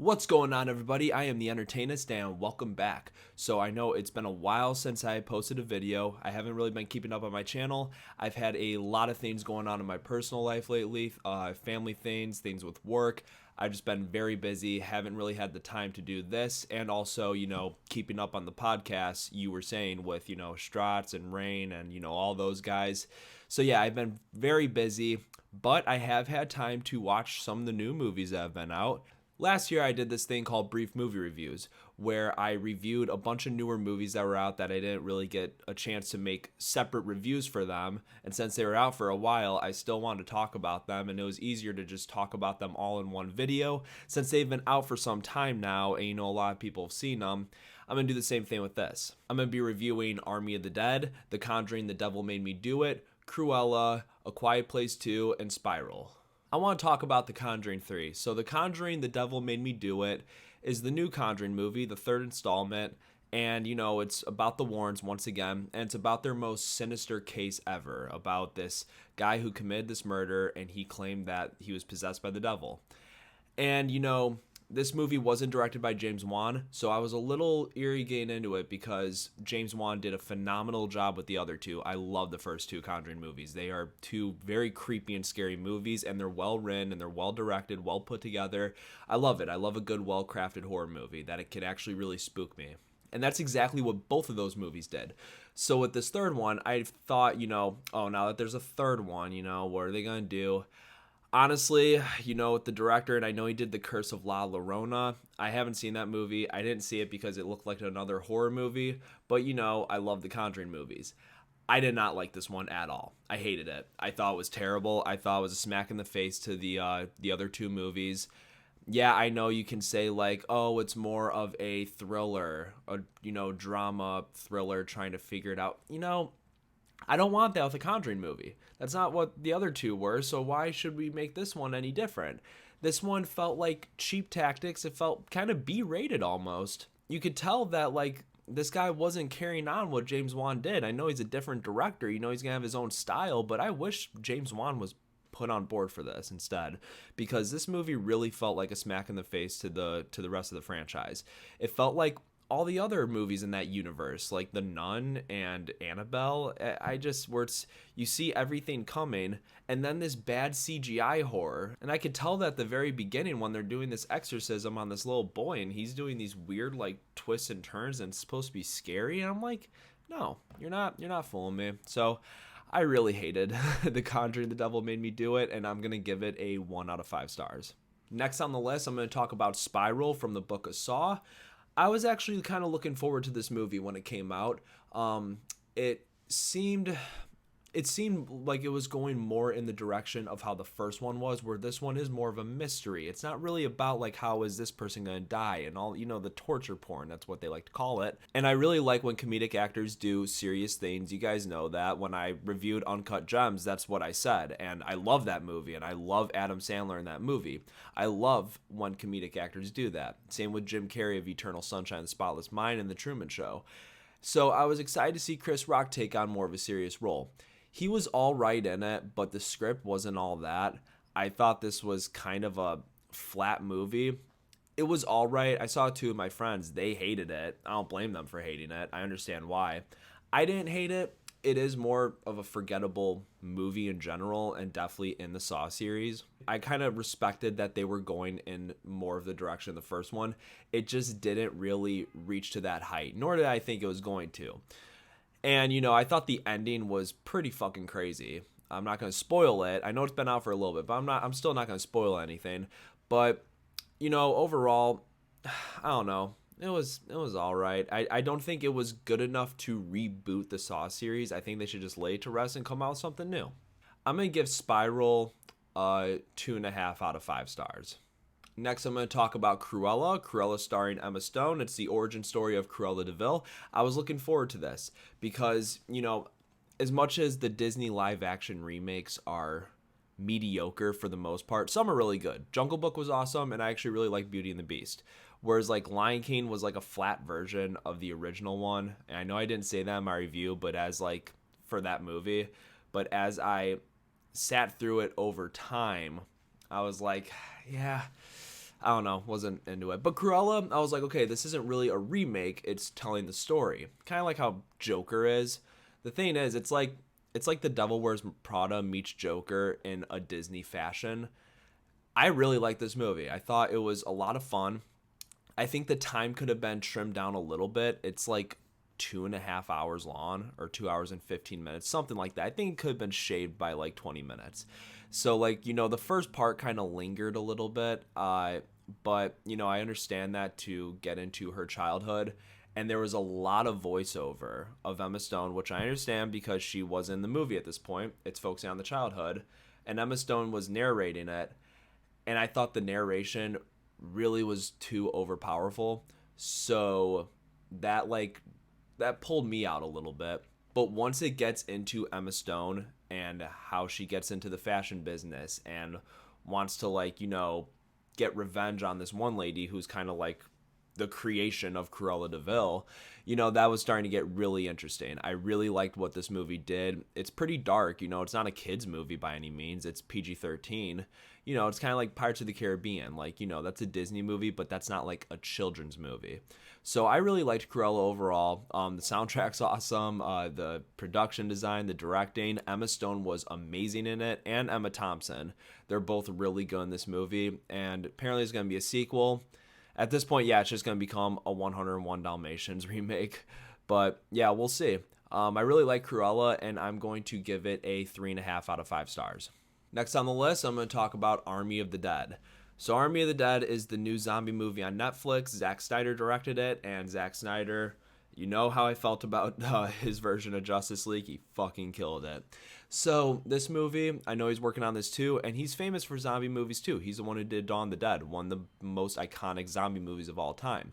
What's going on, everybody? I am the Entertainist and welcome back. So I know it's been a while since I posted a video. I haven't really been keeping up on my channel. I've had a lot of things going on in my personal life lately, family things with work. I've just been very busy, haven't really had the time to do this, and also, keeping up on the podcast, You Were Sayin, with, Strats and Rain and, all those guys. So yeah, I've been very busy, but I have had time to watch some of the new movies that have been out. Last year, I did this thing called Brief Movie Reviews, where I reviewed a bunch of newer movies that were out that I didn't really get a chance to make separate reviews for them. And since they were out for a while, I still wanted to talk about them, and it was easier to just talk about them all in one video. Since they've been out for some time now, and a lot of people have seen them, I'm going to do the same thing with this. I'm going to be reviewing Army of the Dead, The Conjuring, The Devil Made Me Do It, Cruella, A Quiet Place 2, and Spiral. I want to talk about The Conjuring 3. So The Conjuring, The Devil Made Me Do It is the new Conjuring movie, the third installment, and it's about the Warrens once again, and it's about their most sinister case ever, about this guy who committed this murder, and he claimed that he was possessed by the devil. And this movie wasn't directed by James Wan, so I was a little eerie getting into it because James Wan did a phenomenal job with the other two. I love the first two Conjuring movies. They are two very creepy and scary movies, and they're well written and they're well directed, well put together. I love it. I love a good, well crafted horror movie that it can actually really spook me. And that's exactly what both of those movies did. So with this third one, I thought, oh, now that there's a third one, what are they going to do? Honestly, with the director, and I know he did The Curse of La Llorona. I haven't seen that movie. I didn't see it because it looked like another horror movie. But, I love the Conjuring movies. I did not like this one at all. I hated it. I thought it was terrible. I thought it was a smack in the face to the other two movies. Yeah, I know you can say, like, oh, it's more of a thriller, a, drama thriller trying to figure it out. I don't want that with a Conjuring movie. That's not what the other two were, so why should we make this one any different? This one felt like cheap tactics. It felt kind of B-rated almost. You could tell that, like, this guy wasn't carrying on what James Wan did. I know he's a different director. He's going to have his own style, but I wish James Wan was put on board for this instead, because this movie really felt like a smack in the face to the rest of the franchise. It felt like all the other movies in that universe, like The Nun and Annabelle. You see everything coming, and then this bad CGI horror. And I could tell that at the very beginning when they're doing this exorcism on this little boy, and he's doing these weird, like, twists and turns, and it's supposed to be scary. And I'm like, no, you're not fooling me. So I really hated The Conjuring, The Devil Made Me Do It, and I'm going to give it a 1 out of 5 stars. Next on the list, I'm going to talk about Spiral from the Book of Saw. I was actually kind of looking forward to this movie when it came out. It seemed like it was going more in the direction of how the first one was, where this one is more of a mystery. It's not really about, like, how is this person going to die and all, the torture porn, that's what they like to call it. And I really like when comedic actors do serious things. You guys know that. When I reviewed Uncut Gems, that's what I said. And I love that movie, and I love Adam Sandler in that movie. I love when comedic actors do that. Same with Jim Carrey of Eternal Sunshine of the Spotless Mind and The Truman Show. So I was excited to see Chris Rock take on more of a serious role. He was all right in it, but the script wasn't all that. I thought this was kind of a flat movie. It was all right. I saw two of my friends. They hated it. I don't blame them for hating it. I understand why. I didn't hate it. It is more of a forgettable movie in general, and definitely in the Saw series. I kind of respected that they were going in more of the direction of the first one. It just didn't really reach to that height, nor did I think it was going to. And, I thought the ending was pretty fucking crazy. I'm not going to spoil it. I know it's been out for a little bit, but I'm still not going to spoil anything. But, overall, I don't know. It was all right. I don't think it was good enough to reboot the Saw series. I think they should just lay it to rest and come out with something new. I'm going to give Spiral 2.5 out of 5 stars. Next, I'm going to talk about Cruella. Cruella starring Emma Stone. It's the origin story of Cruella de Vil. I was looking forward to this because, as much as the Disney live-action remakes are mediocre for the most part, some are really good. Jungle Book was awesome, and I actually really like Beauty and the Beast. Whereas, like, Lion King was, like, a flat version of the original one. And I know I didn't say that in my review, but for that movie. But as I sat through it over time, I was like, yeah, I don't know, wasn't into it. But Cruella, I was like, okay, this isn't really a remake, it's telling the story. Kind of like how Joker is. The thing is, it's like The Devil Wears Prada meets Joker in a Disney fashion. I really like this movie. I thought it was a lot of fun. I think the time could have been trimmed down a little bit. It's like 2.5 hours long, or 2 hours and 15 minutes, something like that. I think it could have been shaved by like 20 minutes. So, like, the first part kind of lingered a little bit. But, I understand that to get into her childhood. And there was a lot of voiceover of Emma Stone, which I understand because she was in the movie at this point. It's focusing on the childhood. And Emma Stone was narrating it. And I thought the narration really was too overpowerful. So that pulled me out a little bit. But once it gets into Emma Stone and how she gets into the fashion business and wants to get revenge on this one lady who's kind of like the creation of Cruella de Vil, that was starting to get really interesting. I really liked what this movie did. It's pretty dark, it's not a kid's movie by any means. It's PG-13. It's kind of like Pirates of the Caribbean. That's a Disney movie, but that's not like a children's movie. So I really liked Cruella overall. The soundtrack's awesome. The production design, the directing. Emma Stone was amazing in it, and Emma Thompson. They're both really good in this movie, and apparently there's going to be a sequel. At this point, yeah, it's just going to become a 101 Dalmatians remake. But yeah, we'll see. I really like Cruella, and I'm going to give it a 3.5 out of 5 stars. Next on the list, I'm going to talk about Army of the Dead. So Army of the Dead is the new zombie movie on Netflix. Zack Snyder directed it, and Zack Snyder, you know how I felt about his version of Justice League. He fucking killed it. So this movie, I know he's working on this too, and he's famous for zombie movies too. He's the one who did Dawn of the Dead, one of the most iconic zombie movies of all time.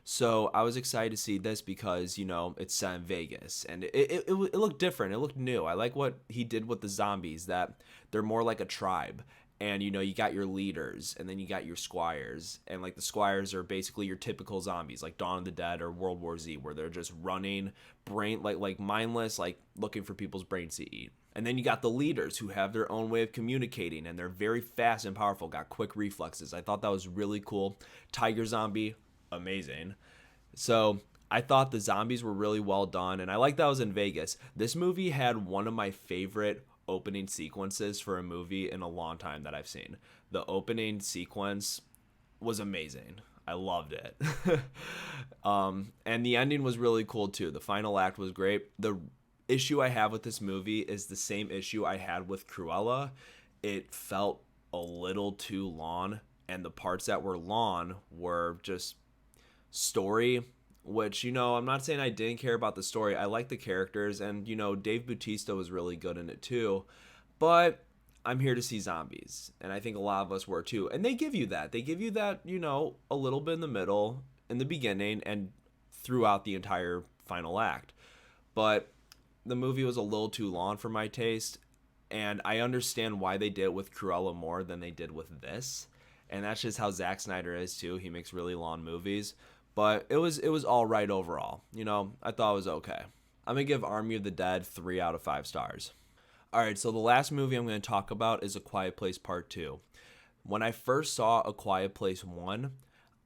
So I was excited to see this because, it's set in Vegas, and it looked different. It looked new. I like what he did with the zombies, that they're more like a tribe. And, you got your leaders, and then you got your squires. And, the squires are basically your typical zombies, like Dawn of the Dead or World War Z, where they're just running, mindless, looking for people's brains to eat. And then you got the leaders who have their own way of communicating, and they're very fast and powerful, got quick reflexes. I thought that was really cool. Tiger zombie, amazing. So I thought the zombies were really well done, and I like that I was in Vegas. This movie had one of my favorite opening sequences for a movie in a long time that I've seen. The opening sequence was amazing. I loved it. And the ending was really cool too. The final act was great. The issue I have with this movie is the same issue I had with Cruella. It felt a little too long, and the parts that were long were just story, which, I'm not saying I didn't care about the story. I like the characters, and, Dave Bautista was really good in it too. But I'm here to see zombies, and I think a lot of us were too. And they give you that. They give you that, a little bit in the middle, in the beginning, and throughout the entire final act. But the movie was a little too long for my taste, and I understand why they did it with Cruella more than they did with this. And that's just how Zack Snyder is too. He makes really long movies. But it was all right overall. I thought it was okay. I'm going to give Army of the Dead 3 out of 5 stars. All right, so the last movie I'm going to talk about is A Quiet Place Part 2. When I first saw A Quiet Place 1,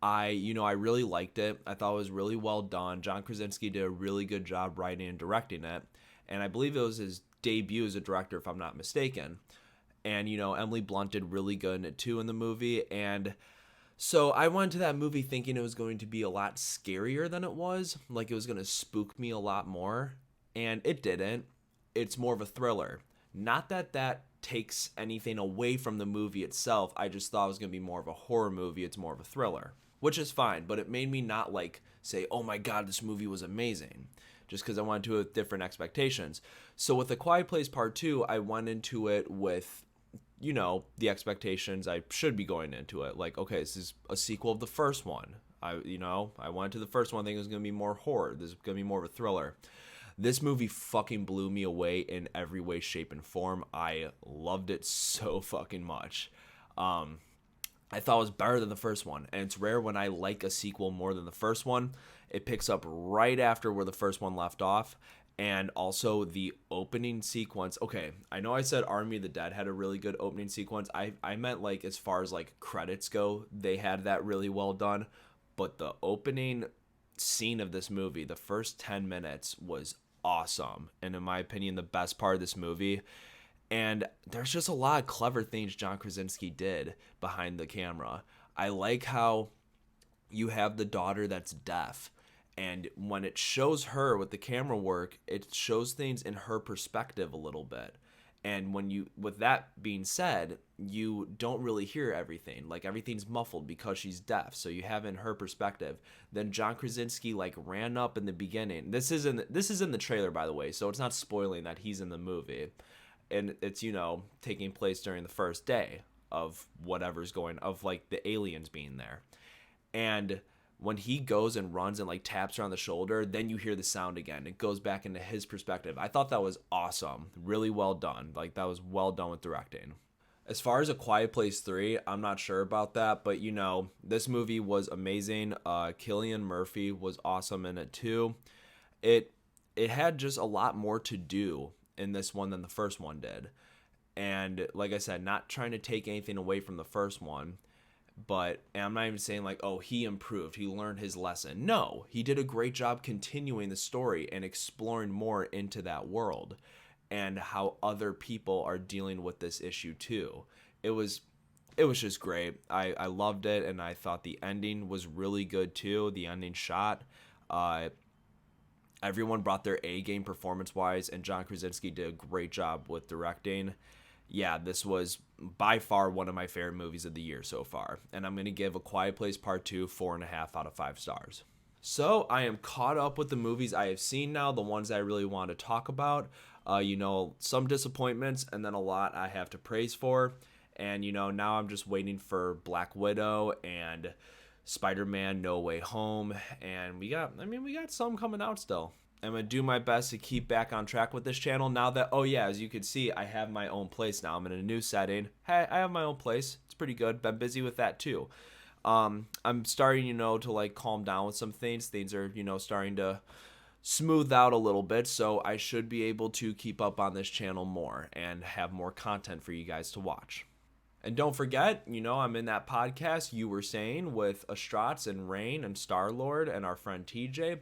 I really liked it. I thought it was really well done. John Krasinski did a really good job writing and directing it. And I believe it was his debut as a director, if I'm not mistaken. And, Emily Blunt did really good in it too in the movie. And so I went to that movie thinking it was going to be a lot scarier than it was. Like it was going to spook me a lot more. And it didn't. It's more of a thriller. Not that takes anything away from the movie itself. I just thought it was going to be more of a horror movie. It's more of a thriller, which is fine. But it made me not say, oh my God, this movie was amazing. Just because I went into it with different expectations. So with A Quiet Place Part 2, I went into it with the expectations I should be going into it. Okay, this is a sequel of the first one. I went to the first one thinking it was going to be more horror. This is going to be more of a thriller. This movie fucking blew me away in every way, shape, and form. I loved it so fucking much. I thought it was better than the first one. And it's rare when I like a sequel more than the first one. It picks up right after where the first one left off. And also the opening sequence. Okay, I know I said Army of the Dead had a really good opening sequence. I meant like as far as like credits go, they had that really well done. But the opening scene of this movie, the first 10 minutes was awesome. And in my opinion, the best part of this movie. And there's just a lot of clever things John Krasinski did behind the camera. I like how you have the daughter that's deaf, and when it shows her with the camera work, it shows things in her perspective a little bit. And with that being said, you don't really hear everything. Like, everything's muffled because she's deaf, so you have in her perspective. Then John Krasinski like ran up in the beginning. This is in the trailer, by the way, so it's not spoiling that he's in the movie. And it's, taking place during the first day of whatever's of like the aliens being there. And when he goes and runs and like taps her on the shoulder, then you hear the sound again. It goes back into his perspective. I thought that was awesome. Really well done. Like, that was well done with directing. As far as A Quiet Place 3, I'm not sure about that, but this movie was amazing. Cillian Murphy was awesome in it too. It had just a lot more to do in this one than the first one did. And like I said, not trying to take anything away from the first one, but I'm not even saying like, oh, he improved, he learned his lesson. No, he did a great job continuing the story and exploring more into that world and how other people are dealing with this issue too. It was just great. I loved it, and I thought the ending was really good too. The ending shot, everyone brought their A game performance-wise, and John Krasinski did a great job with directing. Yeah, this was by far one of my favorite movies of the year so far. And I'm going to give A Quiet Place Part 2 4.5 out of 5 stars. So I am caught up with the movies I have seen now, the ones I really want to talk about. Some disappointments and then a lot I have to praise for. And, now I'm just waiting for Black Widow and Spider-Man No Way Home. And we got some coming out still. I'm going to do my best to keep back on track with this channel now that, as you can see, I have my own place now. I'm in a new setting. Hey, I have my own place. It's pretty good. Been busy with that too. I'm starting, to like calm down with some things. Things are, starting to smooth out a little bit. So I should be able to keep up on this channel more and have more content for you guys to watch. And don't forget, I'm in that podcast, You Were Sayin, with Astrats and Rain and Star-Lord and our friend TJ.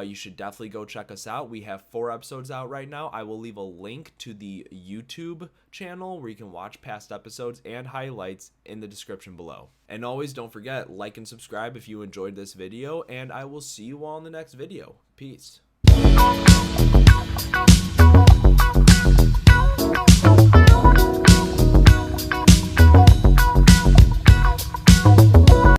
You should definitely go check us out. We have 4 episodes out right now. I will leave a link to the YouTube channel where you can watch past episodes and highlights in the description below. And always don't forget, like and subscribe if you enjoyed this video, and I will see you all in the next video. Peace.